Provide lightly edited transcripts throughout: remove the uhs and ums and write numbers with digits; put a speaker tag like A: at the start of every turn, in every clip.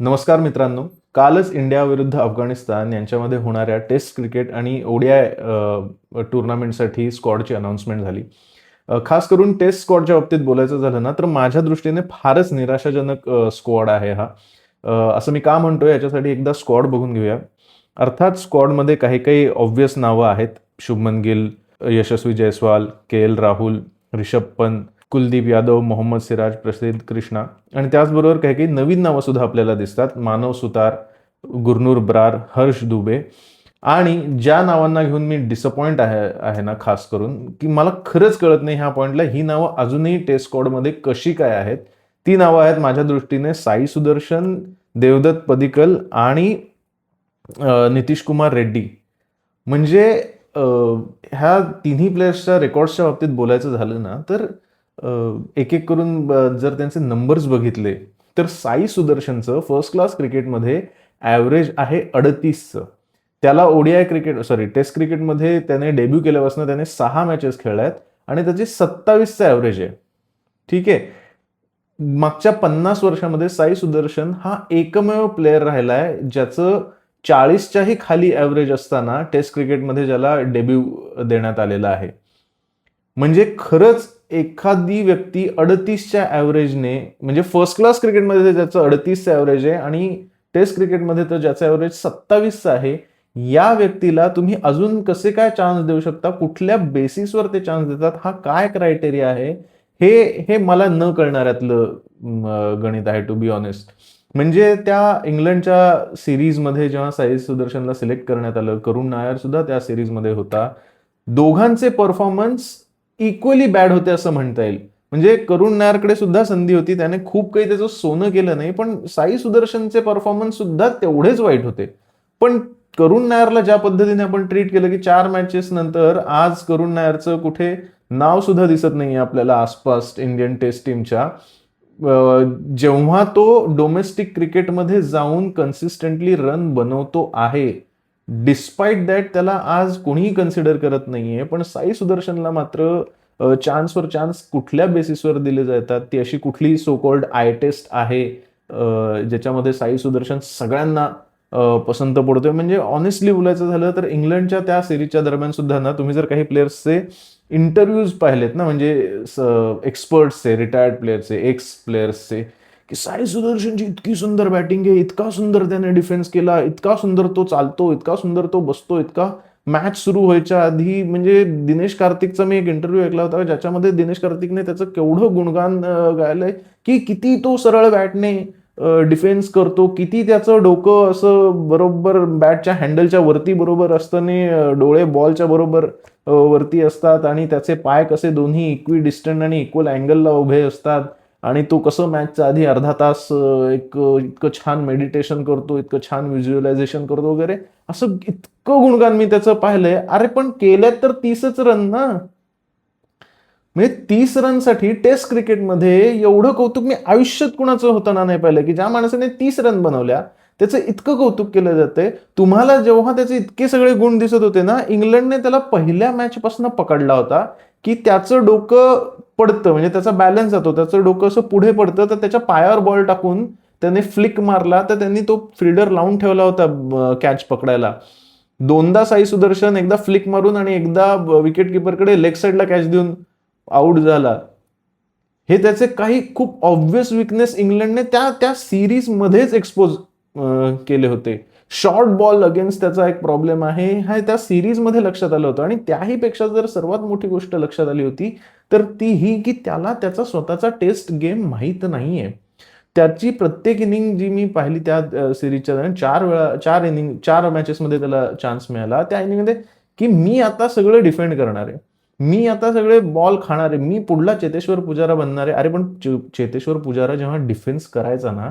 A: नमस्कार मित्रांनो. कालच इंडिया विरुद्ध अफगाणिस्तान यांच्यामध्ये होणाऱ्या टेस्ट क्रिकेट आणि ओडीआय टुर्नामेंटसाठी स्क्वॉडची अनाउन्समेंट झाली. खास करून टेस्ट स्क्वॉडच्या बाबतीत बोलायचं झालं ना, तर माझ्या दृष्टीने फारच निराशाजनक स्क्वॉड आहे हा. असं मी का म्हणतोय याच्यासाठी एकदा स्क्वॉड बघून घेऊया. अर्थात स्क्वॉडमध्ये काही काही ऑब्व्हियस नावं आहेत. शुभमन गिल, यशस्वी जयस्वाल, के.एल. राहुल, रिषभ पंत, कुलदीप यादव, मोहम्मद सिराज, प्रसिद्ध कृष्णा आणि त्याचबरोबर काही काही नवीन नावं सुद्धा आपल्याला दिसतात. मानव सुतार, गुरनूर ब्रार, हर्ष दुबे आणि ज्या नावांना घेऊन मी डिसअपॉइंट आहे ना, खास करून की मला खरंच कळत नाही ह्या पॉइंटला ही नावं अजूनही टेस्ट स्क्वॉडमध्ये कशी काय आहेत. ती नावं आहेत माझ्या दृष्टीने साई सुदर्शन, देवदत्त पदिक्कल आणि नितीश कुमार रेड्डी. म्हणजे ह्या तिन्ही प्लेयर्सच्या रेकॉर्ड्सच्या बाबतीत बोलायचं झालं ना, तर एक एक करून जर त्यांचे नंबर्स बघितले तर साई सुदर्शनचं फर्स्ट क्लास क्रिकेटमध्ये ॲव्हरेज आहे 38चं. त्याला ओडीआय टेस्ट क्रिकेटमध्ये त्याने डेब्यू केल्यापासून त्याने 6 मॅचेस खेळल्यात आणि त्याचे 27चं ॲव्हरेज आहे. ठीक आहे. मागच्या 50 वर्षामध्ये साई सुदर्शन हा एकमेव प्लेअर राहिलाय ज्याचं 40च्याही खाली ॲव्हरेज असताना टेस्ट क्रिकेटमध्ये ज्याला डेब्यू देण्यात आलेला आहे. म्हणजे खरंच एखादी व्यक्ती 38च्या ॲव्हरेजने, म्हणजे फर्स्ट क्लास क्रिकेटमध्ये ज्याचं 38चं ॲव्हरेज आहे आणि टेस्ट क्रिकेटमध्ये तर ज्याचं ॲव्हरेज 27चं आहे, या व्यक्तीला तुम्ही अजून कसे काय चान्स देऊ शकता, कुठल्या बेसिसवर ते चान्स देतात, हा काय क्रायटेरिया आहे, हे मला न कळणाऱ्यातलं गणित आहे टू बी ऑनेस्ट. म्हणजे त्या इंग्लंडच्या सिरीजमध्ये जेव्हा साई सुदर्शनला सिलेक्ट करण्यात आलं, करुण नायर सुद्धा त्या सिरीजमध्ये होता. दोघांचे परफॉर्मन्स इक्वली बॅड होते असं म्हणता येईल. म्हणजे करुण नायरकडे सुद्धा संधी होती, त्याने खूप काही त्याचं सोनं केलं नाही, पण साई सुदर्शनचे परफॉर्मन्स सुद्धा तेवढेच वाईट होते. पण करुण नायरला ज्या पद्धतीने आपण ट्रीट केलं की 4 मॅचेस नंतर आज करुण नायरचं कुठे नाव सुद्धा दिसत नाहीये आपल्याला आसपास इंडियन टेस्ट टीमच्या. जेव्हा तो डोमेस्टिक क्रिकेटमध्ये जाऊन कन्सिस्टंटली रन बनवतो आहे, डिस्पाइट दॅट त्याला आज कोणीही कन्सिडर करत नाहीये. पण साई सुदर्शनला मात्र चान्सवर चान्स कुठल्या बेसिसवर दिले जातात, ती अशी कुठली सो कॉल्ड आय टेस्ट आहे ज्याच्यामध्ये साई सुदर्शन सगळ्यांना पसंत पडतोय. म्हणजे ऑनेस्टली बोलायचं झालं तर इंग्लंडच्या त्या सिरीजच्या दरम्यान सुद्धा ना, तुम्ही जर काही प्लेयर्सचे इंटरव्ह्यूज पाहिलेत ना, म्हणजे एक्सपर्ट्सचे, रिटायर्ड प्लेयर्सचे, एक्स प्लेयर्सचे, की साई सुदर्शनची इतकी सुंदर बॅटिंग आहे, इतका सुंदर त्याने डिफेन्स केला, इतका सुंदर तो चालतो, इतका सुंदर तो बसतो, इतका मॅच सुरू व्हायच्या आधी. म्हणजे दिनेश कार्तिकचा मी एक इंटरव्ह्यू ऐकला होता ज्याच्यामध्ये दिनेश कार्तिकने त्याचं केवढं गुणगान गायलंय की किती तो सरळ बॅटने डिफेन्स करतो, किती त्याचं डोकं असं बरोबर बॅटच्या हँडलच्या वरती बरोबर असताना डोळे बॉलच्या बरोबर वरती असतात आणि त्याचे पाय कसे दोन्ही इक्वी डिस्टंट आणि इक्वल अँगलला उभे असतात आणि तो कसं मॅचच्या आधी अर्धा तास इतकं छान मेडिटेशन करतो, इतकं छान व्हिज्युअलायझेशन करतो वगैरे, असं इतकं गुणगान मी त्याचं पाहिलंय. अरे पण केल्यात तर 30च रन ना. म्हणजे 30 रनसाठी टेस्ट क्रिकेटमध्ये एवढं कौतुक मी आयुष्यात कुणाचं होताना नाही पाहिलं की ज्या माणसाने 30 रन बनवल्या त्याचं इतकं कौतुक केलं जातंय. तुम्हाला जेव्हा त्याचे इतके सगळे गुण दिसत होते ना, इंग्लंडने त्याला पहिल्या मॅचपासून पकडला होता की त्याचं डोकं पडतं, म्हणजे त्याचा बॅलन्स जातो, त्याचं डोकं असं पुढे पडतं, तर त्याच्या पायावर बॉल टाकून त्याने फ्लिक मारला तर त्यांनी तो फिल्डर लावून ठेवला होता कॅच पकडायला. दोनदा साई सुदर्शन, एकदा फ्लिक मारून आणि एकदा विकेट किपरकडे लेग साईडला कॅच देऊन आउट झाला. हे त्याचे काही खूप ऑब्व्हियस विकनेस इंग्लंडने त्या सिरीज मध्येच एक्सपोज केले होते. शॉर्ट बॉल अगेन्स्ट त्याचा एक प्रॉब्लेम आहे, हा त्या सिरीजमध्ये लक्षात आलं होतं. आणि त्याही पेक्षा जर सर्वात मोठी गोष्ट लक्षात आली होती तर ती ही की त्याला त्याचा स्वतःचा टेस्ट गेम माहीत नाहीये. त्याची प्रत्येक इनिंग जी मी पाहिली त्या सिरीजच्या दरम्यान 4 मॅचेसमध्ये त्याला चान्स मिळाला. त्या इनिंगमध्ये की मी आता सगळं डिफेंड करणार आहे, मी आता सगळे बॉल खाणार आहे, मी पुढला चेतेश्वर पुजारा बनणार आहे. अरे पण चेतेश्वर पुजारा जेव्हा डिफेन्स करायचा ना,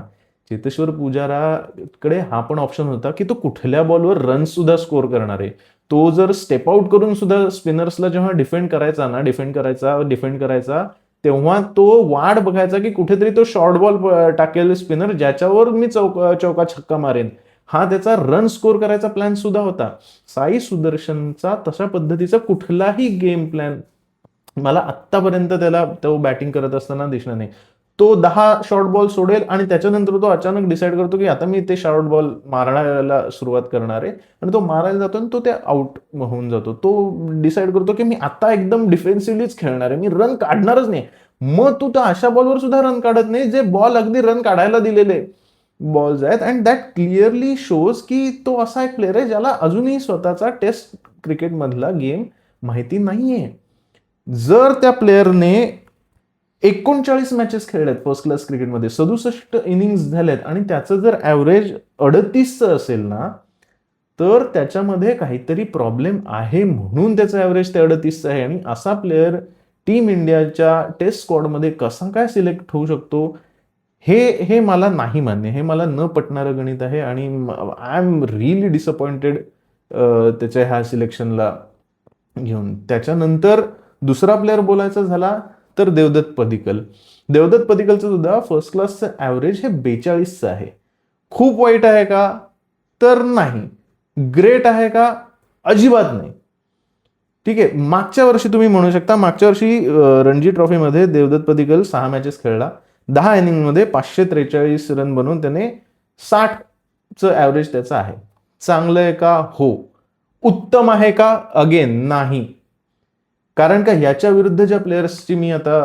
A: चेतेश्वर पुजाराकडे हा पण ऑप्शन होता की तो कुठल्या बॉलवर रन सुद्धा स्कोर करणार आहे. तो जर स्टेप आउट करून सुद्धा स्पिनर्सला जेव्हा डिफेंड करायचा तेव्हा तो वाट बघायचा की कुठेतरी तो शॉर्ट बॉल टाकेल स्पिनर ज्याच्यावर मी चौका छक्का मारेन. हा त्याचा रन स्कोर करायचा प्लॅन सुद्धा होता. साई सुदर्शनचा तशा पद्धतीचा कुठलाही गेम प्लॅन मला आत्तापर्यंत त्याला तो बॅटिंग करत असताना दिसला नाही. तो 10 शॉर्ट बॉल सोडेल आणि त्याच्यानंतर तो अचानक डिसाईड करतो की आता मी ते शॉर्ट बॉल मारायला सुरुवात करणार आहे आणि तो मारायला जातो आणि तो ते आउट होऊन जातो. तो डिसाईड करतो की मी आता एकदम डिफेन्सिव्हलीच खेळणार आहे, मी रन काढणारच नाही. मग तू त्या अशा बॉलवर सुद्धा रन काढत नाही जे बॉल अगदी रन काढायला दिलेले बॉल्स आहेत. अँड दॅट क्लिअरली शोज की तो असा एक प्लेअर आहे ज्याला अजूनही स्वतःचा टेस्ट क्रिकेटमधला गेम माहिती नाहीये. जर त्या प्लेअरने 39 मॅचेस खेळल्यात फर्स्ट क्लास क्रिकेटमध्ये, 67 इनिंग्स झाल्यात आणि त्याचं जर ॲव्हरेज 38चं असेल ना, तर त्याच्यामध्ये काहीतरी प्रॉब्लेम आहे, म्हणून त्याचं ॲव्हरेज ते 38चं आहे. आणि असा प्लेअर टीम इंडियाच्या टेस्ट स्क्वॉडमध्ये कसा काय सिलेक्ट होऊ शकतो, हे मला नाही मान्य. हे मला न पटणारं गणित आहे आणि आय एम रिअली डिसअपॉइंटेड त्याच्या ह्या सिलेक्शनला घेऊन. त्याच्यानंतर दुसरा प्लेअर बोलायचा झाला तर देवदत्त पडिक्कल. देवदत्त पडिक्कलचं सुद्धा फर्स्ट क्लासचं ॲव्हरेज हे 42चं आहे. खूप वाईट आहे का? तर नाही. ग्रेट आहे का? अजिबात नाही. ठीक आहे, मागच्या वर्षी तुम्ही म्हणू शकता, मागच्या वर्षी रणजी ट्रॉफीमध्ये देवदत्त पडिक्कल 6 मॅचेस खेळला, 10 इनिंगमध्ये 543 रन बनवून त्याने 60चं ॲव्हरेज त्याचं आहे. चांगलं आहे का? हो. उत्तम आहे का? अगेन नाही. कारण का ह्याच्या विरुद्ध ज्या प्लेयर्सची मी आता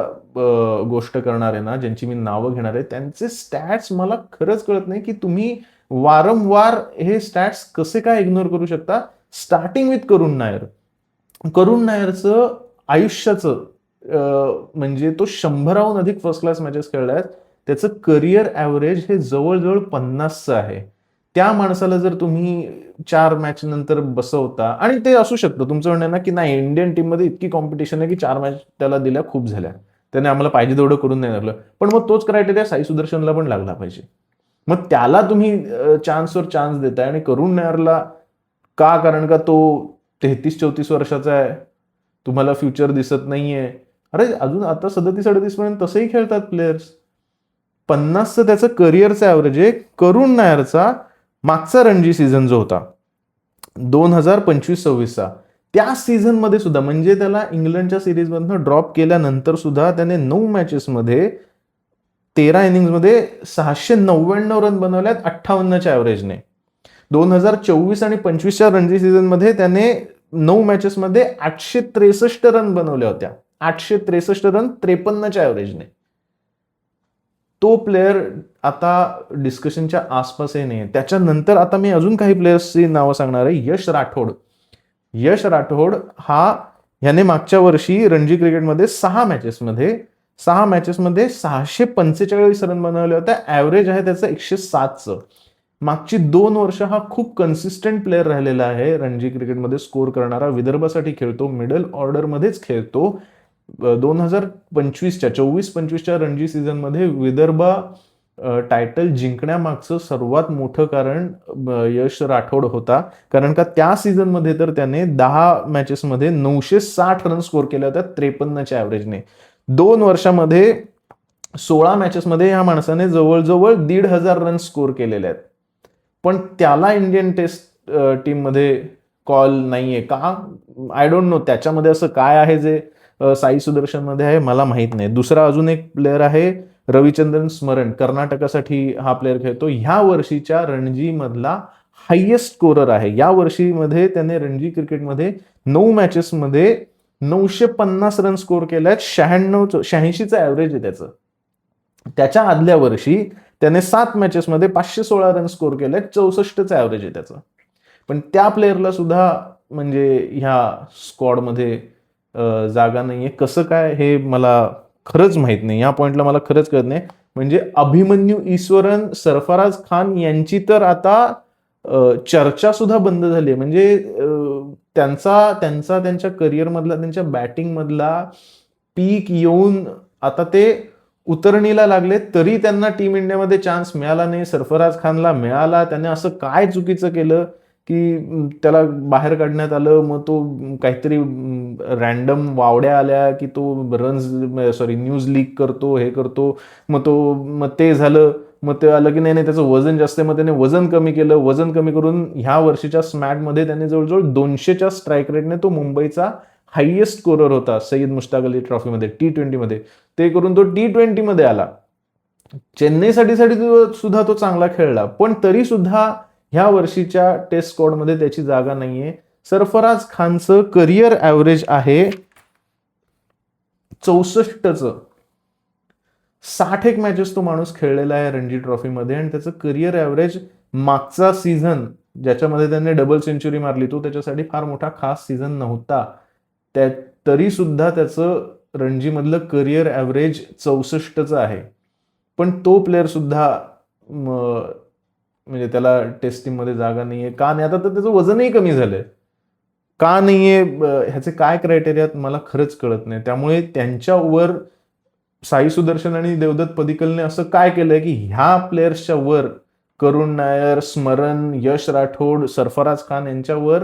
A: गोष्ट करणार आहे ना, ज्यांची मी नावं घेणार आहे, त्यांचे स्टॅट्स मला खरंच कळत नाही की तुम्ही वारंवार हे स्टॅट्स कसे काय इग्नोर करू शकता. Starting with Karun Nair. करुण नायरचं आयुष्याचं म्हणजे तो 100हून अधिक फर्स्ट क्लास मॅचेस खेळलाय. त्याचं करिअर ॲव्हरेज हे जवळजवळ 50चं आहे. त्या माणसाला जर तुम्ही 4 मॅच नंतर बसवता, आणि ते असू शकतं तुमचं म्हणणं ना की नाही इंडियन टीममध्ये इतकी कॉम्पिटिशन आहे की 4 मॅच त्याला दिल्या खूप झाल्या, त्याने आम्हाला पाहिजे तेवढं करून नाही लागलं. पण मग तोच क्रायटेरिया साई सुदर्शनला पण लागला पाहिजे. मग त्याला तुम्ही चान्सवर चान्स देताय आणि करुण नायरला का? कारण का तो 33-34 वर्षाचा आहे, तुम्हाला फ्युचर दिसत नाहीये. अरे अजून आता 37-38 पर्यंत तसंही खेळतात प्लेयर्स. 50चं त्याचं करिअरचा ॲव्हरेज आहे. करुण नायरचा मागचा रणजी सीझन जो होता 2025-26चा, त्या सीझनमध्ये सुद्धा, म्हणजे त्याला इंग्लंडच्या सिरीजमधनं ड्रॉप केल्यानंतर सुद्धा त्याने 9 मॅचेसमध्ये 13 इनिंग्समध्ये 699 रन बनवल्यात 58च्या ॲव्हरेजने. 2024 आणि 25च्या रणजी सीझनमध्ये त्याने 9 मॅचेसमध्ये 863 रन बनवल्या होत्या. 863 रन 53च्या ॲव्हरेजने. तो प्लेअर आता डिस्कशनच्या आसपासही नाही. त्याच्यानंतर आता मी अजून काही प्लेयर्सची नावं सांगणार आहे. यश राठोड. यश राठोड ह्याने मागच्या वर्षी रणजी क्रिकेटमध्ये 6 मॅचेसमध्ये 645 रन बनवले होते. ॲव्हरेज आहे त्याचं 107चं. मागची 2 वर्ष हा खूप कन्सिस्टंट प्लेअर राहिलेला आहे रणजी क्रिकेटमध्ये स्कोर करणारा. विदर्भासाठी खेळतो, मिडल ऑर्डरमध्येच खेळतो. 24-25च्या रणजी सीझनमध्ये विदर्भ टायटल जिंकण्यामागचं सर्वात मोठं कारण यश राठोड होता. कारण का त्या सीझनमध्ये तर त्याने 10 मॅचेसमध्ये 960 रन स्कोर केल्या होत्या 53च्या ॲव्हरेजने. 2 वर्षामध्ये 16 मॅचेसमध्ये ह्या माणसाने जवळजवळ 1,500 रन स्कोर केलेले आहेत. पण त्याला इंडियन टेस्ट टीममध्ये कॉल नाहीये का? I don't know. त्याच्यामध्ये असं काय आहे जे साई सुदर्शनमध्ये आहे, मला माहित नाही. दुसरा अजून एक प्लेअर आहे रविचंद्रन स्मरण. कर्नाटकासाठी हा प्लेअर खेळतो. ह्या वर्षीच्या रणजी मधला हायेस्ट स्कोरर आहे. या वर्षीमध्ये त्याने रणजी क्रिकेटमध्ये 9 मॅचेसमध्ये 950 रन स्कोर केल्यात. 86चं ॲव्हरेज आहे त्याचं. त्याच्या आदल्या वर्षी त्याने 7 मॅचेसमध्ये 516 रन स्कोर केले, 64चं ॲव्हरेज आहे त्याचं. पण त्या प्लेअरला सुद्धा म्हणजे ह्या स्क्वॉडमध्ये जागा नाहीये. कसं काय हे मला खरंच माहित नाही. या पॉइंटला मला खरंच कळत नाही. म्हणजे अभिमन्यू ईश्वरन, सरफराज खान यांची तर आता चर्चा सुद्धा बंद झाली आहे. म्हणजे त्यांच्या करिअरमधला, त्यांच्या बॅटिंगमधला पीक येऊन आता ते उतरणीला लागले, तरी त्यांना टीम इंडियामध्ये चान्स मिळाला नाही. सरफराज खानला मिळाला. त्याने असं काय चुकीचं केलं की त्याला बाहेर काढण्यात आलं. मग तो काहीतरी रॅन्डम वावड्या आल्या की तो न्यूज लीक करतो, हे करतो. मग ते झालं. मग ते आलं की नाही त्याचं वजन जास्त आहे, मग त्याने वजन कमी केलं. वजन कमी करून ह्या वर्षीच्या स्मॅटमध्ये त्याने जवळजवळ 200च्या स्ट्राईक रेटने तो मुंबईचा हायेस्ट स्कोरर होता सय्यद मुश्ताक अली ट्रॉफीमध्ये, T20मध्ये. ते करून तो T20मध्ये आला. चेन्नईसाठी सुद्धा तो चांगला खेळला, पण तरी सुद्धा ह्या वर्षीच्या टेस्ट स्क्वॉडमध्ये त्याची जागा नाहीये. सरफराज खानचं करिअर ॲव्हरेज आहे 64चं. 61 मॅचेस तो माणूस खेळलेला आहे रणजी ट्रॉफीमध्ये आणि त्याचं करिअर ॲव्हरेज मागचा सीझन ज्याच्यामध्ये त्याने डबल सेंचुरी मारली तो त्याच्यासाठी फार मोठा खास सीझन नव्हता. तरी सुद्धा त्याचं रणजीमधलं करिअर ॲव्हरेज 64चं आहे. पण तो प्लेअर सुद्धा म्हणजे त्याला टेस्ट टीममध्ये जागा नाहीये. का नाही? आता तर त्याचं वजनही कमी झालंय. का नाहीये ह्याचे काय क्रायटेरिया मला खरंच कळत नाही. त्यामुळे त्यांच्यावर साई सुदर्शन आणि देवदत्त पदिक्कलने असं काय केलंय की ह्या प्लेयर्सच्या वर करुण नायर, स्मरण, यश राठोड, सरफराज खान यांच्यावर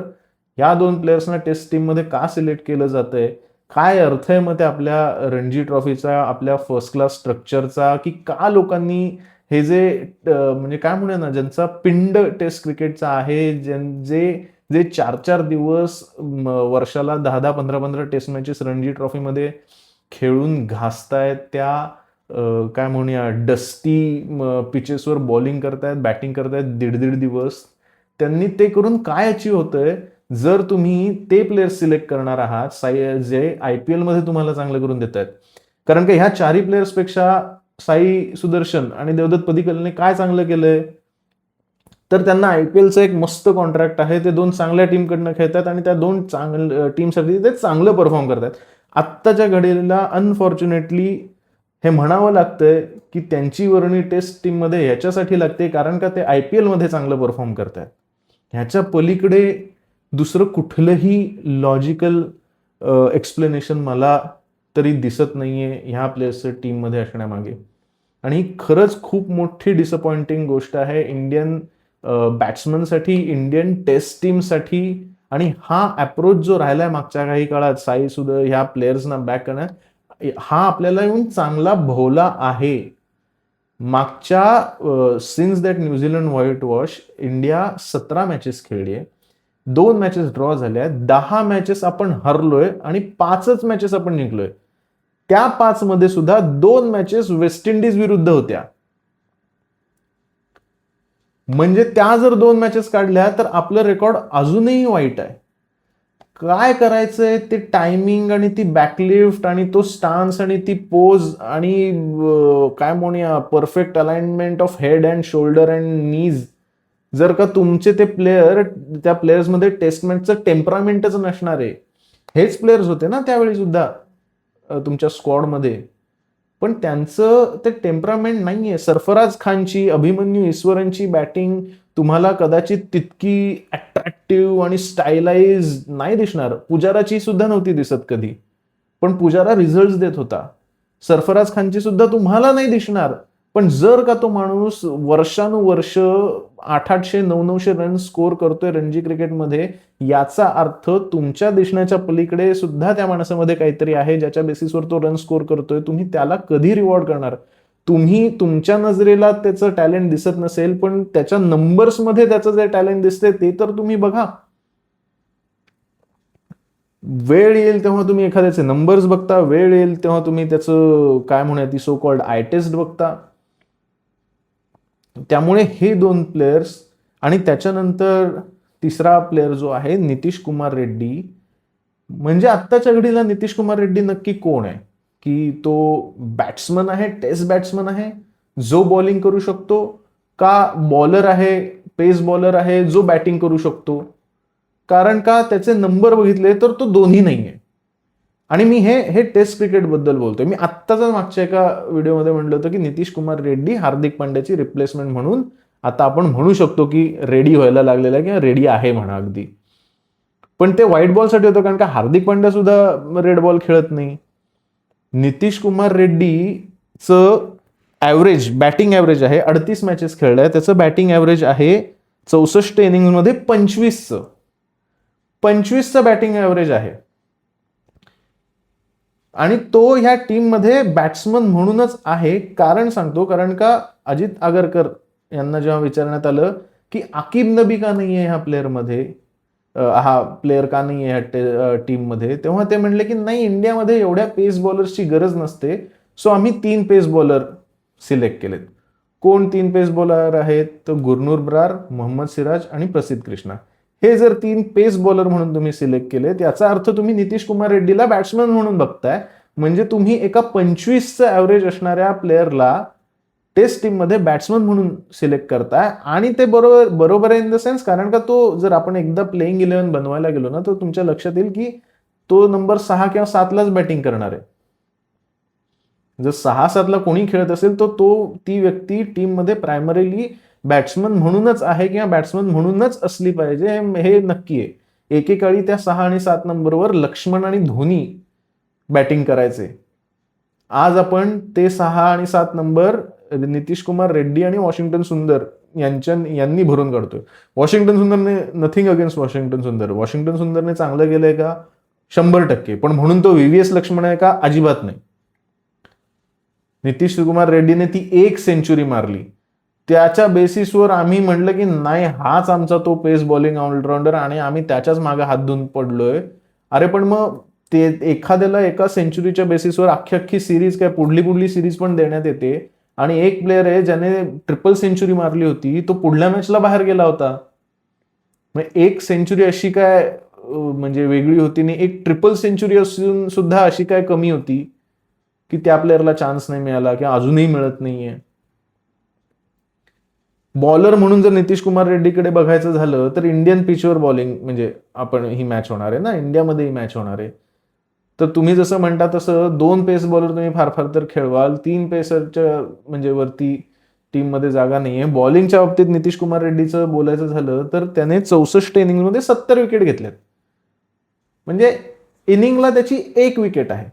A: ह्या 2 प्लेयर्सना टेस्ट टीममध्ये का सिलेक्ट केलं जातंय? काय अर्थ आहे मग ते आपल्या रणजी ट्रॉफीचा, आपल्या फर्स्ट क्लास स्ट्रक्चरचा, की का लोकांनी हे जे म्हणजे काय म्हणूया ना, ज्यांचा पिंड टेस्ट क्रिकेटचा आहे, जे 4-4 दिवस वर्षाला 10-10, 15-15 टेस्ट मॅचेस रणजी ट्रॉफीमध्ये खेळून घासतायत, त्या काय म्हणूया डस्टी पिचेसवर बॉलिंग करतायत, बॅटिंग करतायत 1.5 दिवस. त्यांनी ते करून काय अचीव होतंय? जर तुम्ही ते प्लेयर्स सिलेक्ट करणार आहात जे IPL मध्ये तुम्हाला चांगलं करून देत आहेत, कारण का ह्या 4ही प्लेयर्सपेक्षा साई सुदर्शन आणि देवदत्त पदिक्कलने काय चांगलं केलंय? तर त्यांना IPLचं एक मस्त कॉन्ट्रॅक्ट आहे. ते 2 चांगल्या टीमकडनं खेळतात आणि त्या 2 चांगल्या टीमसाठी ते चांगलं परफॉर्म करतात. आत्ताच्या घडीला अनफॉर्च्युनेटली हे म्हणावं लागतंय की त्यांची वर्णी टेस्ट टीममध्ये ह्याच्यासाठी लागते कारण का ते IPL मध्ये चांगलं परफॉर्म करतात. ह्याच्या पलीकडे दुसरं कुठलंही लॉजिकल एक्सप्लेनेशन मला तरी दिसत नाहीये ह्या प्लेयर्सचं टीममध्ये असण्यामागे. आणि खरंच खूप मोठी डिसअपॉइंटिंग गोष्ट आहे इंडियन बॅट्समनसाठी, इंडियन टेस्ट टीमसाठी. आणि हा अप्रोच जो राहिलाय मागच्या काही काळात साई सुद्धा ह्या प्लेयर्सना बॅक करण्यात, हा आपल्याला येऊन चांगला भोवला आहे. मागच्या since that New Zealand white wash India 17 matches खेळली आहे, 2 मॅचेस ड्रॉ झाल्या, 10 मॅचेस आपण हरलोय आणि 5च मॅचेस आपण जिंकलोय. त्या 5 मध्ये सुद्धा 2 मॅचेस वेस्ट इंडिज विरुद्ध होत्या. म्हणजे त्या जर 2 मॅचेस काढल्या तर आपलं रेकॉर्ड अजूनही वाईट आहे. काय करायचंय ते टायमिंग आणि ती बॅकलिफ्ट आणि तो स्टान्स आणि ती पोज आणि काय म्हणूया perfect alignment of head and shoulder and knees. जर का तुमचे ते प्लेयर त्या प्लेयर्समध्ये टेस्ट मॅचचं टेम्परामेंटच नसणार आहे. हेच प्लेयर्स होते ना त्यावेळी सुद्धा तुमच्या स्क्वॉडमध्ये, पण त्यांचं ते टेम्परामेंट नाहीये. सरफराज खानची, अभिमन्यू ईश्वरनची बॅटिंग तुम्हाला कदाचित तितकी अट्रॅक्टिव्ह आणि स्टायलाइज नाही दिसणार. पुजाराची सुद्धा नव्हती दिसत कधी, पण पुजारा रिझल्ट देत होता. सरफराज खानची सुद्धा तुम्हाला नाही दिसणार, पण जर का तो माणूस वर्षानुवर्ष 800, 900 रन स्कोर करतोय रणजी क्रिकेटमध्ये, याचा अर्थ तुमच्या दिसण्याच्या पलीकडे सुद्धा त्या माणसामध्ये काहीतरी आहे ज्याच्या बेसिसवर तो रन स्कोर करतोय. तुम्ही त्याला कधी रिवॉर्ड करणार? तुम्ही तुमच्या नजरेला त्याचं टॅलेंट दिसत नसेल, पण त्याच्या नंबर्समध्ये त्याचं जे टॅलेंट दिसते ते तर तुम्ही बघा. वेळ येईल तेव्हा तुम्ही एखाद्याचे नंबर्स बघता, वेळ येईल तेव्हा तुम्ही त्याचं काय म्हणूया ती सो कॉल्ड आय टेस्ट बघता. त्यामुळे हे 2 प्लेयर्स आणि त्याच्यानंतर तिसरा प्लेअर जो आहे नितीश कुमार रेड्डी. म्हणजे आत्ताच्या घडीला नितीश कुमार रेड्डी नक्की कोण आहे? की तो बॅट्समन आहे, टेस्ट बॅट्समन आहे जो बॉलिंग करू शकतो, का बॉलर आहे, पेस बॉलर आहे जो बॅटिंग करू शकतो? कारण का त्याचे नंबर बघितले तर तो दोन्ही नाहीये. आणि मी हे टेस्ट क्रिकेट बद्दल बोलतोय. मी आत्ताच मागच्या एका व्हिडिओमध्ये म्हटलं होतं की नितीश कुमार रेड्डी हार्दिक पांड्याची रिप्लेसमेंट म्हणून आता आपण म्हणू शकतो की रेडी व्हायला लागलेला आहे किंवा रेडी आहे म्हणा अगदी. पण ते व्हाईट बॉलसाठी होतं कारण का हार्दिक पांड्या सुद्धा रेड बॉल खेळत नाही. नितीश कुमार रेड्डीचं ॲव्हरेज, बॅटिंग ॲव्हरेज आहे 38 मॅचेस खेळलाय, त्याचं बॅटिंग ॲव्हरेज आहे 64 इनिंगमध्ये 25चं बॅटिंग ॲव्हरेज आहे. आणि तो ह्या टीममध्ये बॅट्समन म्हणूनच आहे. कारण सांगतो, कारण का अजित आगरकर यांना जेव्हा विचारण्यात आलं की आकिब नबी का नाही आहे ह्या प्लेअरमध्ये, हा प्लेअर का नाही आहे ह्या टीममध्ये, तेव्हा ते म्हणले की नाही, इंडियामध्ये एवढ्या पेस बॉलर्सची गरज नसते, सो आम्ही 3 पेस बॉलर सिलेक्ट केलेत. कोण 3 पेस बॉलर आहेत? तर गुरनूर ब्रार, मोहम्मद सिराज आणि प्रसिद्ध कृष्णा. हे जर 3 पेस बॉलर म्हणून तुम्ही सिलेक्ट केलेत, याचा अर्थ तुम्ही नितीश कुमार रेड्डीला बॅट्समन म्हणून बघताय. म्हणजे तुम्ही एका 25चं ॲव्हरेज असणाऱ्या प्लेअरला टेस्ट टीममध्ये बॅट्समन म्हणून सिलेक्ट करताय. आणि ते बरोबर आहे इन द सेन्स, कारण का तो जर आपण एकदा प्लेइंग 11 बनवायला गेलो ना, तर तुमच्या लक्षात येईल की तो नंबर 6 किंवा 7लाच बॅटिंग करणार आहे. जर 6-7ला कोणी खेळत असेल तर ती व्यक्ती टीममध्ये प्रायमरीली बॅट्समन म्हणूनच आहे किंवा बॅट्समन म्हणूनच असली पाहिजे, हे नक्की आहे. एकेकाळी त्या 6 आणि 7 नंबरवर लक्ष्मण आणि धोनी बॅटिंग करायचे. आज आपण ते 6 आणि 7 नंबर नितीश कुमार रेड्डी आणि वॉशिंग्टन सुंदर यांनी भरून काढतोय. वॉशिंग्टन सुंदरने, नथिंग अगेन्स्ट वॉशिंग्टन सुंदर, वॉशिंग्टन सुंदरने चांगलं केलंय का? 100%. पण म्हणून तो व्हीव्हीएस लक्ष्मण आहे का? अजिबात नाही. नितीश कुमार रेड्डीने ती 1 सेंचुरी मारली, त्याच्या बेसिसवर आम्ही म्हटलं की नाही, हाच आमचा तो पेस बॉलिंग ऑलराऊंडर आणि आम्ही त्याच्याच मागे हात धुवून पडलोय. अरे पण मग ते एखाद्याला एका सेंचुरीच्या बेसिसवर अख्खी सिरीज, काय पुढली सिरीज पण देण्यात येते. आणि एक प्लेअर आहे ज्याने ट्रिपल सेंचुरी मारली होती, तो पुढल्या मॅचला बाहेर गेला होता. मग 1 सेंचुरी अशी काय म्हणजे वेगळी होती नाही, एक ट्रिपल सेंचुरी असून सुद्धा अशी काय कमी होती की त्या प्लेअरला चान्स नाही मिळाला किंवा अजूनही मिळत नाहीये. बॉलर म्हणून जर नितीश कुमार रेड्डीकडे बघायचं झालं तर इंडियन पिचवर बॉलिंग, म्हणजे आपण ही मॅच होणार आहे ना, इंडियामध्ये ही मॅच होणार आहे. तर तुम्ही जसं म्हणता तसं 2 पेस बॉलर तुम्ही फार तर खेळवाल, 3 पेसरच्या म्हणजे वरती टीममध्ये जागा नाहीये. बॉलिंगच्या बाबतीत नितीश कुमार रेड्डीचं बोलायचं झालं तर त्याने 64 इनिंगमध्ये 70 विकेट घेतल्यात. म्हणजे इनिंगला त्याची 1 विकेट आहे.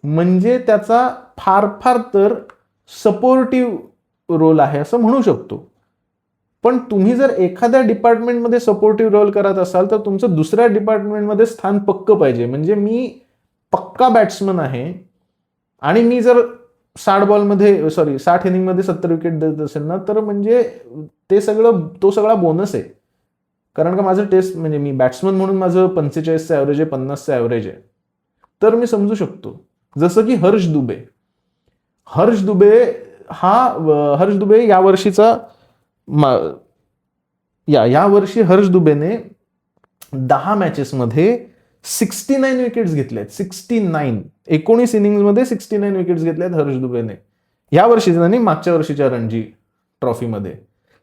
A: म्हणजे त्याचा फार तर सपोर्टिव्ह रोल आहे असं म्हणू शकतो. पण तुम्ही जर एखाद्या डिपार्टमेंटमध्ये सपोर्टिव्ह रोल करत असाल तर तुमचं दुसऱ्या डिपार्टमेंटमध्ये स्थान पक्क पाहिजे. म्हणजे मी पक्का बॅट्समन आहे आणि मी जर 60 इनिंगमध्ये 70 विकेट देत असेल ना, तर म्हणजे तो सगळा बोनस आहे. कारण का माझं टेस्ट म्हणजे मी बॅट्समन म्हणून माझं 45चं ॲव्हरेज आहे, 50चं ॲव्हरेज आहे. तर मी समजू शकतो. जसं की हर्ष दुबे यावर्षी हर्ष दुबेने 10 मॅचेसमध्ये 69 विकेट्स घेतल्यात. 19 इनिंग्समध्ये 69 विकेट्स घेतल्यात हर्ष दुबेने. या वर्षीच्या आणि मागच्या वर्षीच्या रणजी ट्रॉफीमध्ये.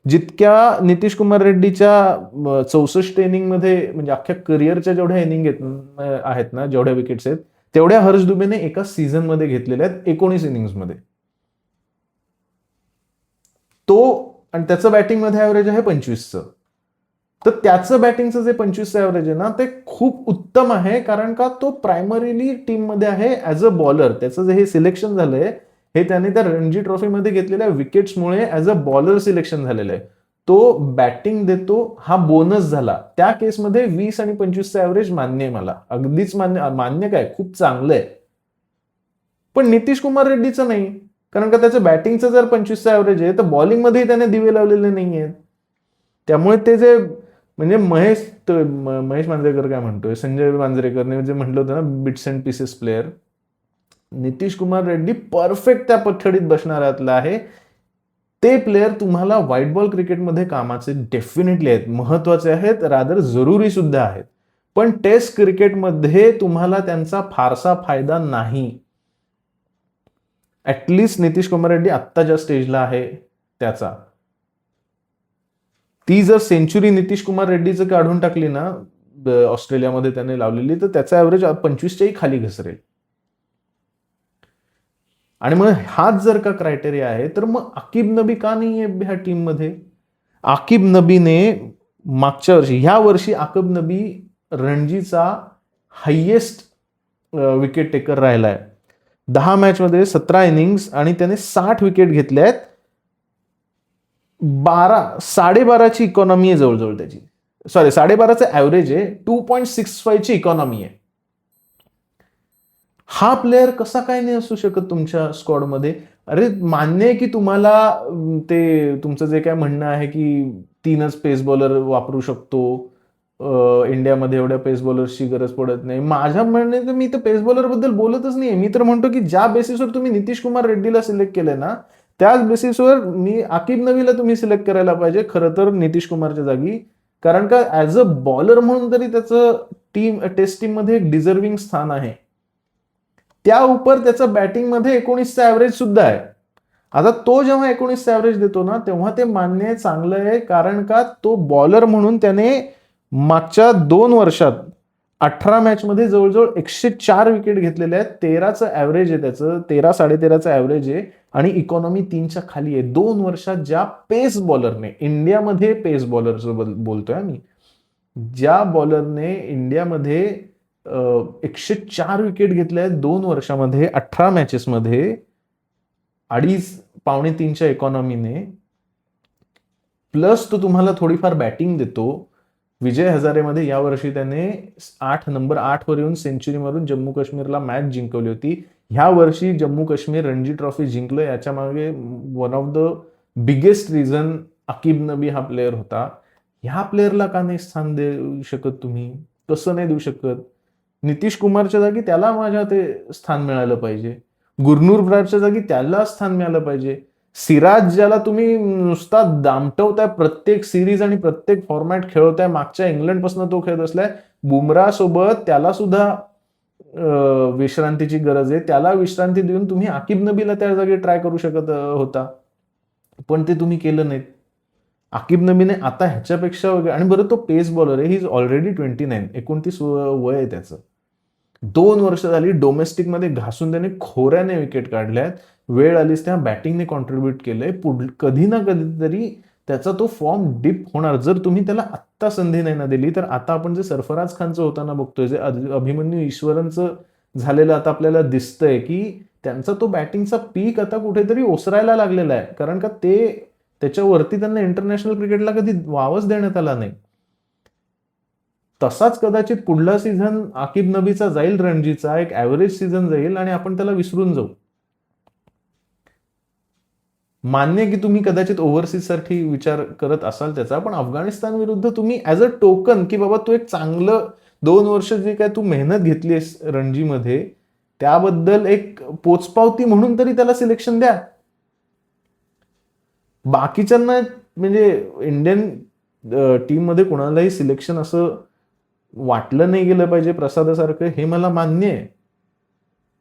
A: जितक्या नितीश कुमार रेड्डीच्या 64 इनिंगमध्ये म्हणजे अख्ख्या करिअरच्या जेवढ्या इनिंग आहेत ना, जेवढ्या विकेट्स आहेत, तेवढ्या हर्ष दुबेने एका सीझनमध्ये घेतलेल्या आहेत 19 इनिंग्समध्ये. आणि त्याचं बॅटिंगमध्ये ॲव्हरेज आहे 25चं. तर त्याचं बॅटिंगचं जे 25चं ॲव्हरेज आहे ना, ते खूप उत्तम आहे. कारण का तो प्रायमरीली टीममध्ये आहे ॲज अ बॉलर. त्याचं जे हे सिलेक्शन झालंय हे त्याने त्या रणजी ट्रॉफीमध्ये घेतलेल्या विकेट्समुळे ॲज अ बॉलर सिलेक्शन झालेलं आहे. तो बॅटिंग देतो हा बोनस झाला. त्या केसमध्ये 20 आणि 25चं ॲव्हरेज मान्य आहे मला, अगदीच मान्य काय, खूप चांगलं आहे. पण नितीश कुमार रेड्डीचं नाही, कारण का त्याचं बॅटिंगचं जर 25चं ॲव्हरेज आहे तर बॉलिंगमध्येही त्याने दिवे लावलेले नाही आहेत. त्यामुळे ते जे म्हणजे महेश मांजरेकर काय म्हणतोय, संजय मांजरेकरने जे म्हटलं होतं ना, bits and pieces player, Nitish Kumar Reddy perfect त्या पठडीत बसणाऱ्यातला आहे. ते प्लेअर तुम्हाला व्हाईट बॉल क्रिकेटमध्ये कामाचे डेफिनेटली आहेत, महत्वाचे आहेत, रादर जरुरी सुद्धा आहेत. पण टेस्ट क्रिकेटमध्ये तुम्हाला त्यांचा फारसा फायदा नाही. ऍटलिस्ट नितीश कुमार रेड्डी आत्ता ज्या स्टेजला आहे त्याचा. ती जर सेंचुरी नितीश कुमार रेड्डीचं काढून टाकली ना ऑस्ट्रेलियामध्ये त्याने लावलेली, तर त्याचा ॲव्हरेज 25च्याही खाली घसरेल. आणि मग हाच जर का क्रायटेरिया आहे तर मग आकिब नबी का नाही आहे ह्या टीममध्ये? आकिब नबीने मागच्या वर्षी, ह्या वर्षी आकिब नबी रणजीचा हायेस्ट विकेट टेकर राहिलाय. 10 मॅचमध्ये 17 इनिंग्स आणि त्याने 60 विकेट घेतल्या आहेत. 12.5ची इकॉनॉमी आहे जवळजवळ त्याची. 12.5चं ॲव्हरेज आहे, 2.65ची इकॉनॉमी आहे. हा प्लेअर कसा काय नाही असू शकत तुमच्या स्क्वॉडमध्ये? अरे मान्य आहे की तुम्हाला ते तुमचं जे काय म्हणणं आहे की 3च पेस बॉलर वापरू शकतो, इंडियामध्ये एवढ्या पेस बॉलर्सची गरज पडत नाही. माझ्या म्हणणे तर मी तर पेस बॉलर बद्दल बोलतच नाही. मी तर म्हणतो की ज्या बेसिसवर तुम्ही नितीश कुमार रेड्डीला सिलेक्ट केलंय ना, त्याच बेसिसवर मी आकिब नबीला तुम्ही सिलेक्ट करायला पाहिजे खरं तर नितीश कुमारच्या जागी. कारण का ऍज अ बॉलर म्हणून तरी त्याचं टेस्ट टीम मध्ये एक डिझर्विंग स्थान आहे. त्या उपर त्याचं बॅटिंगमध्ये 19चा ऍव्हरेज सुद्धा आहे. आता तो जेव्हा 19चा ऍव्हरेज देतो ना तेव्हा ते मान्य आहे, चांगलं आहे. कारण का तो बॉलर म्हणून त्याने मागच्या 2 वर्षात 18 मॅचमध्ये जवळजवळ 104 विकेट घेतलेले आहेत. 13चं ऍव्हरेज आहे त्याचं, 13-13.5चं ऍव्हरेज आहे आणि इकॉनॉमी 3च्या खाली आहे. 2 वर्षात ज्या पेस बॉलरने, इंडियामध्ये पेस बॉलरचं बोलतोय मी, ज्या बॉलरने इंडियामध्ये 104 विकेट घेतल्या आहेत 2 वर्षामध्ये 18 मॅचेसमध्ये, 2.5-3च्या इकॉनॉमीने, प्लस तो तुम्हाला थोडीफार बॅटिंग देतो. विजय हजारेमध्ये यावर्षी त्याने 8 वर येऊन सेंचुरी मारून जम्मू काश्मीरला मॅच जिंकवली होती. ह्या वर्षी जम्मू काश्मीर रणजी ट्रॉफी जिंकलं, याच्या मागे one of the biggest reason Aqib Nabi हा प्लेअर होता. ह्या प्लेअरला का नाही स्थान देऊ शकत तुम्ही? कसं नाही देऊ शकत? नितीश कुमारच्या जागी त्याला माझ्या ते स्थान मिळालं पाहिजे. गुरनूर ब्रारच्या जागी त्याला स्थान मिळालं पाहिजे. सिराज ज्याला तुम्ही नुसता दामटवताय, प्रत्येक सिरीज आणि प्रत्येक फॉर्मॅट खेळवताय, मागच्या इंग्लंडपासून तो खेळत असलाय. बुमराह सोबत त्याला सुद्धा विश्रांतीची गरज आहे. त्याला विश्रांती देऊन तुम्ही आकिब नबीला त्या जागी ट्राय करू शकत होता, पण ते तुम्ही केलं नाहीत. आकिब नबीने आता ह्याच्यापेक्षा आणि बरं तो पेस बॉलर आहे, ही इज ऑलरेडी 29 वय आहे त्याचं. 2 वर्ष झाली डोमेस्टिकमध्ये घासून त्याने खोऱ्याने विकेट काढल्यात. वेळ आलीच त्या बॅटिंगने कॉन्ट्रीब्युट केलंय. कधी ना कधीतरी त्याचा तो फॉर्म डिप होणार, जर तुम्ही त्याला आत्ता संधी नाही ना दिली तर. आता आपण जे सरफराज खानचं होताना बघतोय, जे अभिमन्यू ईश्वरनचं झालेलं आता आपल्याला दिसतंय की त्यांचा तो बॅटिंगचा पीक आता कुठेतरी ओसरायला लागलेला आहे. कारण का ते त्याच्यावरती त्यांना इंटरनॅशनल क्रिकेटला कधी वावच देण्यात आला नाही. तसाच कदाचित पुढला सीझन आकिब नबीचा जाईल, रणजीचा एक ऍव्हरेज सीझन जाईल आणि आपण त्याला विसरून जाऊ. मान्य की तुम्ही कदाचित ओव्हरसीज साठी विचार करत असाल त्याचा, पण अफगाणिस्तान विरुद्ध तुम्ही ऍज अ टोकन की बाबा तू एक चांगलं 2 वर्ष जे काय तू मेहनत घेतलीस रणजीमध्ये, त्याबद्दल एक पोचपावती म्हणून तरी त्याला सिलेक्शन द्या. बाकीच्यांना म्हणजे इंडियन टीम मध्ये कोणालाही सिलेक्शन असं वाटलं नाही गेलं पाहिजे प्रसादासारखं, हे मला मान्य आहे,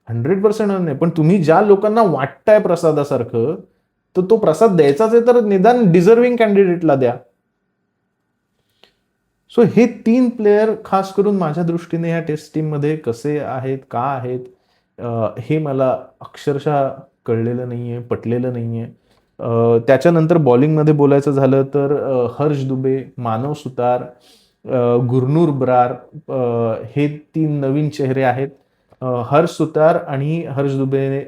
A: 100% मान्य आहे. पण तुम्ही ज्या लोकांना वाटताय प्रसादासारखं, तर तो प्रसाद द्यायचाच आहे तर निदान डिझर्विंग कॅन्डिडेटला द्या. सो हे 3 प्लेयर खास करून माझ्या दृष्टीने या टेस्ट टीम मध्ये कसे आहेत, का आहेत, हे मला अक्षरशः कळलेलं नाहीये, पटलेलं नाहीये. त्याच्यानंतर बॉलिंगमध्ये बोलायचं झालं तर हर्ष दुबे, मानव सुतार, गुरनूर ब्रार, हे 3 नवीन चेहरे आहेत. हर्ष सुतार आणि हर्ष दुबे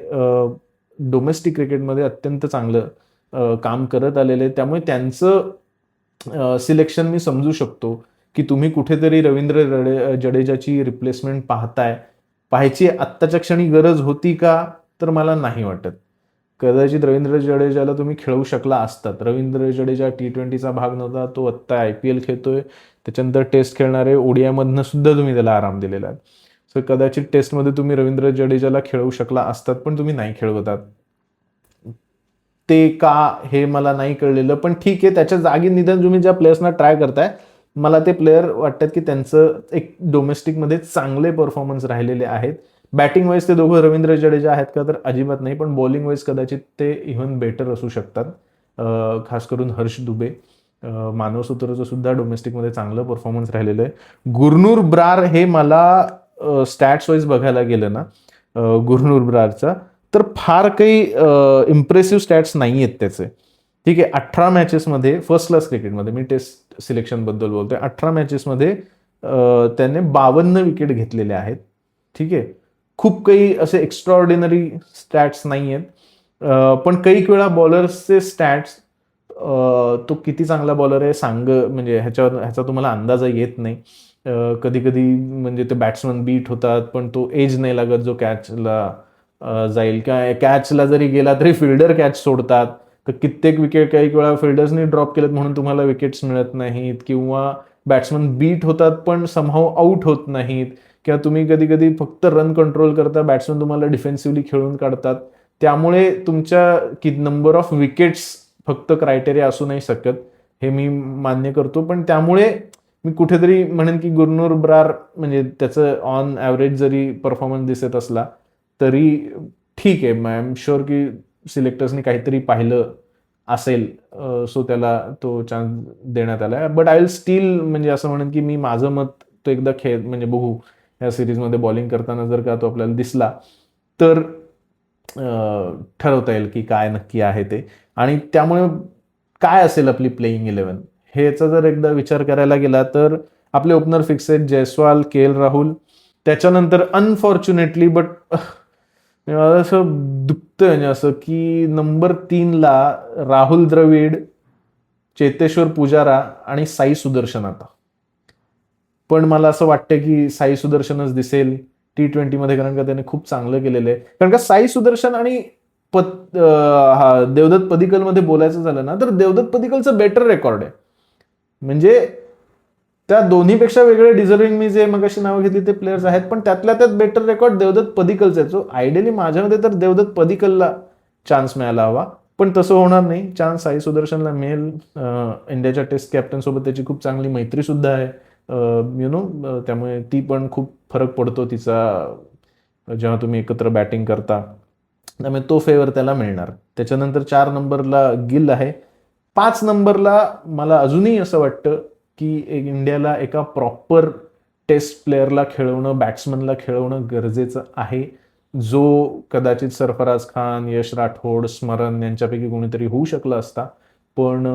A: डोमेस्टिक क्रिकेटमध्ये अत्यंत चांगलं काम करत आलेले, त्यामुळे त्यांचं सिलेक्शन मी समजू शकतो की तुम्ही कुठेतरी रवींद्र जडेजाची रिप्लेसमेंट पाहायची आत्ताच्या क्षणी गरज होती का, तर मला नाही वाटत. कदाचित रवींद्र जडेजाला तुम्ही खेळवू शकला असतात. रवींद्र जडेजा T20चा भाग नव्हता, तो आत्ता IPL खेळतोय, त्याच्यानंतर टेस्ट खेळणारे ओडियामधनं सुद्धा तुम्ही त्याला आराम दिलेला आहे. सो कदाचित टेस्टमध्ये तुम्ही रवींद्र जडेजाला खेळवू शकला असतात, पण तुम्ही नाही खेळवतात. ते का हे मला नाही कळलेलं, पण ठीक आहे. त्याच्या जागी निदान तुम्ही ज्या प्लेयर्सना ट्राय करताय, मला ते प्लेयर वाटतात की त्यांचं एक डोमेस्टिकमध्ये चांगले परफॉर्मन्स राहिलेले आहेत. बॅटिंग वाईज ते दोघं रवींद्र जडेजा आहेत का, तर अजिबात नाही, पण बॉलिंग वाईज कदाचित ते इव्हन बेटर असू शकतात. खास करून हर्ष दुबे, मानव सुतारचं सुद्धा डोमेस्टिकमध्ये चांगलं परफॉर्मन्स राहिलेलं आहे. गुरनूर ब्रार हे मला स्टॅट्स वाईज बघायला गेलं ना, गुरनूर ब्रारचा तर फार काही इम्प्रेसिव्ह स्टॅट्स नाही आहेत त्याचे. ठीक आहे, 18 मॅचेसमध्ये फर्स्ट क्लास क्रिकेटमध्ये, मी टेस्ट सिलेक्शन बद्दल बोलतोय, 18 मॅचेसमध्ये त्याने 52 विकेट घेतलेले आहेत. ठीक आहे, खूप काही असे एक्स्ट्राऑर्डिनरी स्टॅट्स नाही आहेत, पण काही वेळा बॉलर्सचे स्टॅट्स, तो किती चांगला बॉलर आहे म्हणजे ह्याचा तुम्हाला अंदाजा येत नाही. कधी कधी म्हणजे ते बॅट्समन बीट होतात, पण तो एज नाही लागत जो कॅचला जाईल, किंवा कॅचला जरी गेला तरी फिल्डर कॅच सोडतात. तर कित्येक विकेट काही वेळा फिल्डर्सनी ड्रॉप केलेत म्हणून तुम्हाला विकेट्स मिळत नाहीत, किंवा बॅट्समन बीट होतात पण समहाऊ आउट होत नाहीत, किंवा तुम्ही कधी कधी फक्त रन कंट्रोल करता, बॅट्समन तुम्हाला डिफेन्सिव्हली खेळून काढतात. त्यामुळे तुमच्या की नंबर ऑफ विकेट्स फक्त क्रायटेरिया असू नाही शकत, हे मी मान्य करतो. पण त्यामुळे मी कुठेतरी म्हणेन की गुरनूर ब्रार म्हणजे त्याचं ऑन ॲव्हरेज जरी परफॉर्मन्स दिसत असला तरी ठीक आहे. आय एम शुअर की सिलेक्टर्सनी काहीतरी पाहिलं असेल, सो त्याला तो चान्स देण्यात आला. बट आय विल स्टील म्हणजे असं म्हणेन की मी माझं मत तो एकदा म्हणजे बघू या सिरीजमध्ये बॉलिंग करताना जर का तो आपल्याला दिसला तर ठरवता येईल की काय नक्की आहे ते. आणि त्यामुळे काय असेल आपली प्लेइंग 11 ह्याचा जर एकदा विचार करायला गेला तर आपले ओपनर फिक्स आहेत जयस्वाल, के.एल. राहुल. त्याच्यानंतर अनफॉर्च्युनेटली बट असं दुखतंय म्हणजे असं की नंबर 3ला राहुल द्रविड, चेतेश्वर पुजारा आणि साई सुदर्शन आता. पण मला असं वाटतं की साई सुदर्शनच दिसेल T20मध्ये, कारण का त्याने खूप चांगलं केलेलं आहे. कारण का साई सुदर्शन आणि देवदत्त पदिक्कलमध्ये बोलायचं झालं ना तर देवदत्त पदिक्कलचं बेटर रेकॉर्ड आहे. म्हणजे त्या दोन्हीपेक्षा वेगळे डिझर्विंग मी जे मगाशी नावं घेतली ते प्लेयर्स आहेत, पण त्यातल्या त्यात बेटर रेकॉर्ड देवदत्त पदिक्कलचं आहे. सो आयडियली माझ्यामध्ये तर देवदत्त पदिक्कलला चान्स मिळायला हवा, पण तसं होणार नाही. चान्स साई सुदर्शनला मिळेल. इंडियाच्या टेस्ट कॅप्टन सोबत त्याची खूप चांगली मैत्री सुद्धा आहे, त्यामुळे ती पण खूप फरक पडतो तिचा जेव्हा तुम्ही एकत्र बॅटिंग करता, त्यामुळे तो फेवर त्याला मिळणार. त्याच्यानंतर 4 नंबरला गिल आहे. 5 नंबरला मला अजूनही असं वाटतं की इंडियाला एका प्रॉपर टेस्ट प्लेअरला खेळवणं, बॅट्समनला खेळवणं गरजेचं आहे, जो कदाचित सरफराज खान, यश राठोड, स्मरण यांच्यापैकी कोणीतरी होऊ शकला असता. पण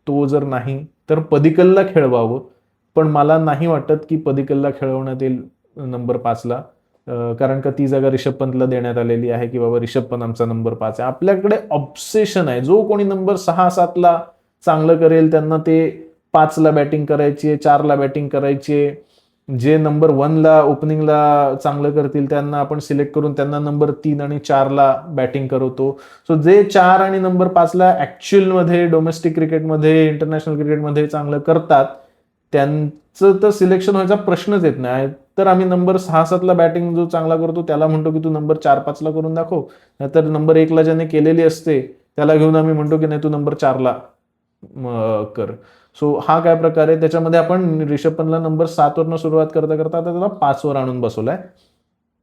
A: तो जर नाही तर पदिक्कलला खेळवावं. पण मला नाही वाटत की पदिक्कलला खेळवण्यात येईल नंबर 5ला, कारण का ती जागा रिषभ पंतला देण्यात आलेली आहे की बाबा रिषभ पंत आमचा नंबर 5 आहे. आपल्याकडे ऑब्सेशन आहे, जो कोणी नंबर 6-7ला चांगलं करेल त्यांना ते 5ला बॅटिंग करायची, 4ला बॅटिंग करायची. जे नंबर 1ला ओपनिंगला चांगलं करतील त्यांना आपण सिलेक्ट करून त्यांना नंबर 3 आणि 4ला बॅटिंग करवतो. सो जे 4 आणि नंबर 5ला ॲक्च्युअलमध्ये डोमेस्टिक क्रिकेटमध्ये, इंटरनॅशनल क्रिकेटमध्ये चांगलं करतात त्यांचं तर सिलेक्शन व्हायचा प्रश्नच येत नाही. तर आम्ही नंबर 6-7ला बॅटिंग जो चांगला करतो त्याला म्हणतो की तू नंबर 4-5ला करून दाखव, नाहीतर नंबर 1ला ज्याने केलेली असते त्याला घेऊन आम्ही म्हणतो की नाही तू नंबर 4ला कर. सो हा काय प्रकार आहे. त्याच्यामध्ये आपण रिषभ पंतला नंबर 7वरनं सुरुवात करता करता आता त्याला 5वर आणून बसवलाय.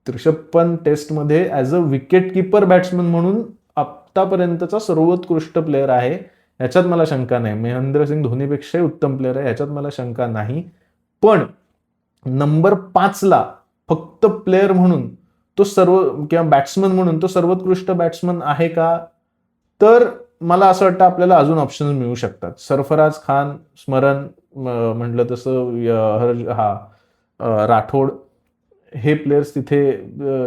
A: रिषभ पंत टेस्टमध्ये as a wicket keeper batsman म्हणून आत्तापर्यंतचा सर्वोत्कृष्ट प्लेअर आहे, ह्याच्यात मला शंका नाही. महेंद्रसिंग धोनीपेक्षाही उत्तम प्लेअर आहे, ह्याच्यात मला शंका नाही. पण नंबर 5ला फक्त प्लेअर म्हणून तो किंवा बॅट्समन म्हणून तो सर्वोत्कृष्ट बॅट्समन आहे का, तर मला असं वाटतं आपल्याला अजून ऑप्शन्स मिळू शकतात. सरफराज खान, स्मरण म्हटलं तसं राठोड, हे प्लेयर्स तिथे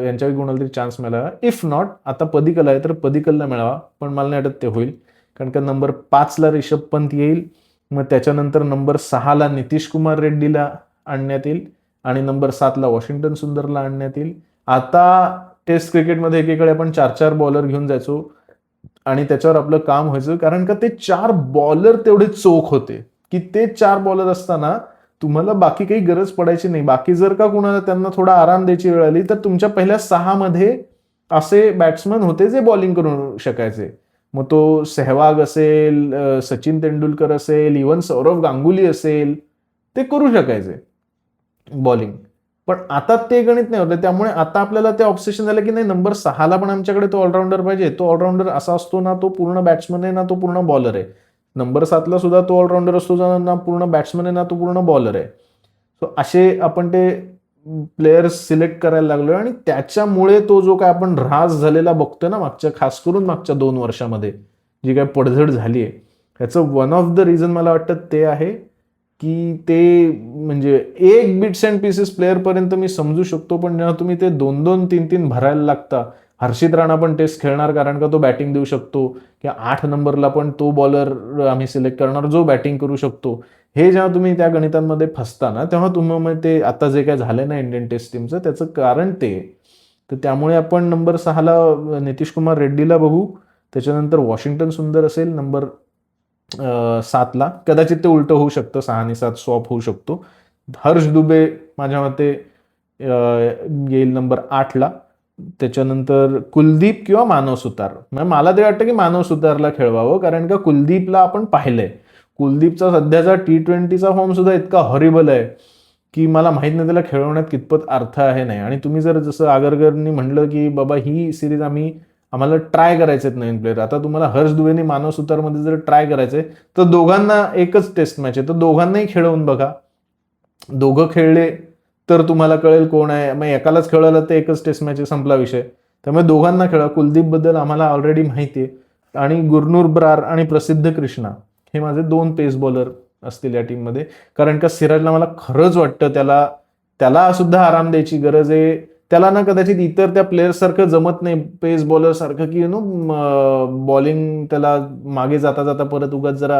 A: यांच्यावर कोणाला तरी चान्स मिळाला. इफ नॉट आता पदिक्कल आहे तर पदिक्कलला मिळावा, पण मला नाही वाटत ते होईल. कारण का नंबर 5ला रिषभ पंत येईल, मग त्याच्यानंतर नंबर 6ला नितीश कुमार रेड्डीला आणण्यात येईल आणि नंबर 7ला वॉशिंग्टन सुंदरला आणण्यात येईल. आता टेस्ट क्रिकेटमध्ये एकीकडे आपण 4-4 बॉलर घेऊन जायचो आणि त्याच्यावर आपलं काम व्हायचं, कारण का ते 4 बॉलर तेवढे चोख होते की ते 4 बॉलर असताना तुम्हाला बाकी काही गरज पडायची नाही. बाकी जर का कुणाला त्यांना थोडा आराम द्यायची वेळ आली तर तुमच्या पहिल्या 6मध्ये असे बॅट्समन होते जे बॉलिंग करू शकायचे. मग तो सेहवाग असेल, सचिन तेंडुलकर असेल, इव्हन सौरव गांगुली असेल, ते करू शकायचे बॉलिंग. पण आता ते गणित नाही होतं. त्यामुळे आता आपल्याला ते ऑब्सेशन झालं की नाही नंबर 6ला पण आमच्याकडे तो ऑलराऊंडर पाहिजे. तो ऑलराऊंडर असा असतो ना तो पूर्ण बॅट्समन आहे ना तो पूर्ण बॉलर आहे. नंबर 7ला सुद्धा तो ऑलराऊंडर असतो ना पूर्ण बॅट्समन आहे ना तो पूर्ण बॉलर आहे. सो असे आपण ते प्लेयर्स सिलेक्ट करायला लागलो आणि त्याच्यामुळे तो जो काय आपण ऱ्हास झालेला बघतोय ना खास करून मागच्या 2 वर्षामध्ये जी काय पडझड झाली आहे, ह्याचं वन ऑफ द रिझन मला वाटतं ते आहे की ते म्हणजे एक बिट्स अँड पीसेस प्लेअर पर्यंत मी समजू शकतो, पण जेव्हा तुम्ही ते 2-2, 3-3 भरायला लागता. हर्षित राणा पण टेस्ट खेळणार कारण का तो बॅटिंग देऊ शकतो, किंवा 8 नंबरला पण तो बॉलर आम्ही सिलेक्ट करणार जो बॅटिंग करू शकतो. हे जेव्हा तुम्ही त्या गणितांमध्ये फसता ना तेव्हा तुम्हाला ते आता जे काय झालं ना इंडियन टेस्ट टीमचं त्याचं कारण ते. तर त्यामुळे आपण नंबर 6ला नितीश कुमार रेड्डीला बघू. त्याच्यानंतर वॉशिंग्टन सुंदर असेल नंबर 7ला. कदाचित ते उलटं होऊ शकतं, 6 आणि 7 स्वॉप होऊ शकतो. हर्ष दुबे माझ्या मते येईल नंबर 8ला. त्याच्यानंतर कुलदीप किंवा मानव सुतार. म्हणजे मला ते वाटतं की मानव सुतारला खेळवावं, कारण का कुलदीपला आपण पाहिलंय. कुलदीपचा सध्याचा T20चा फॉर्म सुद्धा इतका हॉरिबल आहे की मला माहित नाही त्याला खेळवण्यात कितपत अर्थ आहे नाही. आणि तुम्ही जर जसं आगरकरनी म्हटलं की बाबा ही सिरीज आम्हाला ट्राय करायचे आहेत नवीन प्लेअर. आता तुम्हाला हर्ष दुबेनी मानव सुतारमध्ये जर ट्राय करायचंय तर दोघांना एकच टेस्ट मॅच आहे, तर दोघांनाही खेळवून बघा. दोघं खेळले तर तुम्हाला कळेल कोण आहे. मग एकालाच खेळवलं तर एकच टेस्ट मॅच आहे, संपला विषय. त्यामुळे दोघांना खेळा. कुलदीप बद्दल आम्हाला ऑलरेडी माहिती आहे. आणि गुरनूर ब्रार आणि प्रसिद्ध कृष्णा हे माझे 2 पेस बॉलर असतील या टीममध्ये. कारण का सिराजला मला खरंच वाटतं त्याला सुद्धा आराम द्यायची गरज आहे. त्याला ना कदाचित इतर त्या प्लेयर्स सारखं जमत नाही, पेस बॉलर सारखं, की बॉलिंग त्याला मागे जाता जाता परत उगाच जरा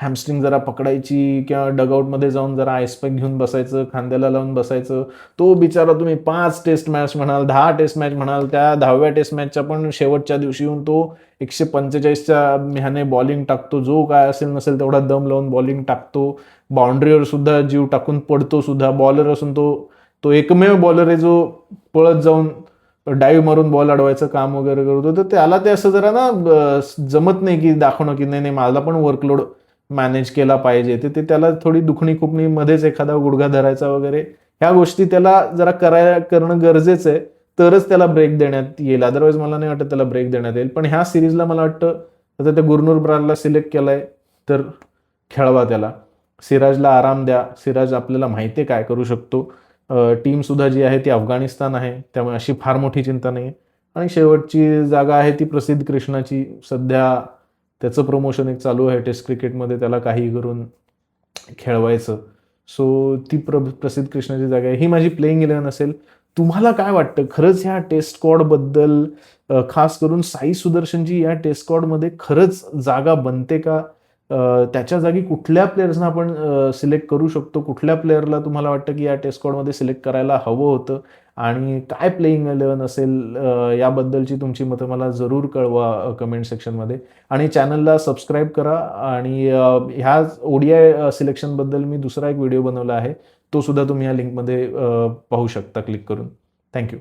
A: हॅमस्ट्रिंग जरा पकडायची किंवा डगआउटमध्ये जाऊन जरा आईसपॅक घेऊन बसायचं, खांद्याला लावून बसायचं. तो बिचारा तुम्ही 5 टेस्ट मॅच म्हणाल, 10 टेस्ट मॅच म्हणाल, त्या 10व्या टेस्ट मॅचच्या पण शेवटच्या दिवशी येऊन तो 145च्या ह्याने बॉलिंग टाकतो. जो काय असेल नसेल तेवढा दम लावून बॉलिंग टाकतो. बाउंड्रीवर सुद्धा जीव टाकून पडतो सुद्धा. बॉलर असून तो एकमेव बॉलर आहे जो पळत जाऊन डाईव्ह मारून बॉल अडवायचं काम वगैरे करतो. तर त्याला ते असं जरा ना जमत नाही की दाखवणं की नाही मला पण वर्कलोड मॅनेज केला पाहिजे. ते त्याला थोडी दुखणी खुपणी मध्येच एखादा गुडघा धरायचा वगैरे ह्या गोष्टी त्याला जरा करणं गरजेचं आहे, तरच त्याला ब्रेक देण्यात येईल. अदरवाईज मला नाही वाटत त्याला ब्रेक देण्यात येईल. पण ह्या सिरीजला मला वाटतं आता त्या गुरनूर ब्रारला सिलेक्ट केलाय तर खेळवा त्याला. सिराजला आराम द्या. सिराज आपल्याला माहिती आहे काय करू शकतो. टीम सुद्धा जी आहे ती अफगाणिस्तान आहे, त्यामुळे अशी फार मोठी चिंता नाही. आणि शेवटची जागा आहे ती प्रसिद्ध कृष्णाची. सध्या त्याचं प्रमोशन एक चालू आहे टेस्ट क्रिकेटमध्ये, त्याला काही करून खेळवायचं. सो ती प्रसिद्ध कृष्णाची जागा आहे. ही माझी प्लेइंग 11 असेल. तुम्हाला काय वाटतं खरंच ह्या टेस्ट स्क्वॉडबद्दल? खास करून साई सुदर्शनची या टेस्ट स्क्वॉडमध्ये खरंच जागा बनते का? त्याच्या जागी कुठल्या प्लेयर्सना आपण सिलेक्ट करू शकतो? कुठल्या प्लेअरला तुम्हाला वाटतं की या टेस्ट स्क्वॉडमध्ये सिलेक्ट करायला हवं होतं? आणि काय प्लेइंग 11 असेल याबद्दलची तुमची मतं मला जरूर कळवा कमेंट सेक्शनमध्ये. आणि चॅनलला सबस्क्राईब करा. आणि ह्या ODI सिलेक्शनबद्दल मी दुसरा एक व्हिडिओ बनवला आहे, तो सुद्धा तुम्ही या लिंकमध्ये पाहू शकता क्लिक करून. थँक्यू.